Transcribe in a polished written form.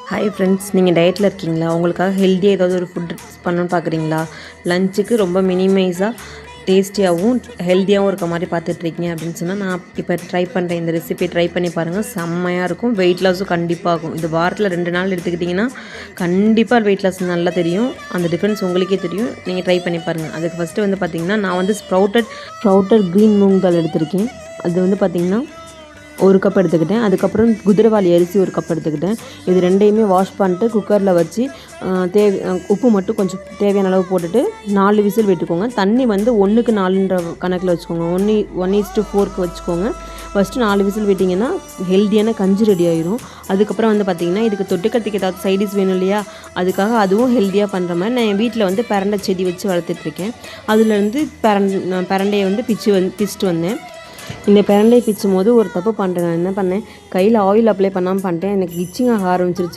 Hi friends, நீங்கள் டயட்டில் இருக்கீங்களா? உங்களுக்காக ஹெல்த்தியாக ஏதாவது ஒரு ஃபுட் பண்ணணும்னு பார்க்குறீங்களா? லஞ்சுக்கு ரொம்ப மினிமைஸாக டேஸ்டியாகவும் ஹெல்த்தியாகவும் இருக்க மாதிரி பார்த்துட்ருக்கீங்க அப்படின்னு சொன்னால் நான் இப்போ ட்ரை பண்ணுறேன். இந்த ரெசிபி ட்ரை பண்ணி பாருங்கள், செம்மையாக இருக்கும். வெயிட் லாஸும் கண்டிப்பாக ஆகும். இது வாரத்தில் 2 நாள் எடுத்துக்கிட்டிங்கன்னா கண்டிப்பாக வெயிட் லாஸ் நல்லா தெரியும். அந்த டிஃப்ரென்ஸ் உங்களுக்கே தெரியும். நீங்கள் ட்ரை பண்ணி பாருங்கள். அதுக்கு ஃபஸ்ட்டு வந்து பார்த்திங்கன்னா நான் வந்து ஸ்ப்ரவுட்டட் க்ரீன் மூங் தால் எடுத்திருக்கேன். அது வந்து பார்த்திங்கன்னா 1 கப் எடுத்துக்கிட்டேன். அதுக்கப்புறம் குதிரைவாலி அரிசி 1 கப் எடுத்துக்கிட்டேன். இது ரெண்டையுமே வாஷ் பண்ணிட்டு குக்கரில் வச்சு உப்பு மட்டும் கொஞ்சம் தேவையான அளவு போட்டுட்டு 4 விசில் விட்டுக்கோங்க. தண்ணி வந்து 1க்கு 4ன்ற கணக்கில் வச்சுக்கோங்க. 1:4க்கு வச்சுக்கோங்க. ஃபஸ்ட்டு 4 விசில் விட்டிங்கன்னா ஹெல்த்தியான கஞ்சி ரெடி ஆயிரும். அதுக்கப்புறம் வந்து பார்த்திங்கன்னா இதுக்கு தொட்டுக்கிறதுக்கு ஏதாவது சைடிஷ் வேணும் இல்லையா? அதுக்காக அதுவும் ஹெல்த்தியாக பண்ணுற மாதிரி நான் என் வீட்டில் வந்து பிரண்டை செடி வச்சு வளர்த்துட்ருக்கேன். அதுலேருந்து பிரண்டையை வந்து பிச்சுட்டு வந்தேன். இந்த பிரண்டை பிச்சும் போது ஒரு தப்பு பண்ணுறேன். நான் என்ன பண்ணேன், கையில் ஆயில் அப்ளை பண்ணாமல் பண்ணிட்டேன். எனக்கு இச்சிங் ஆக ஆரம்பிச்சிருச்சு.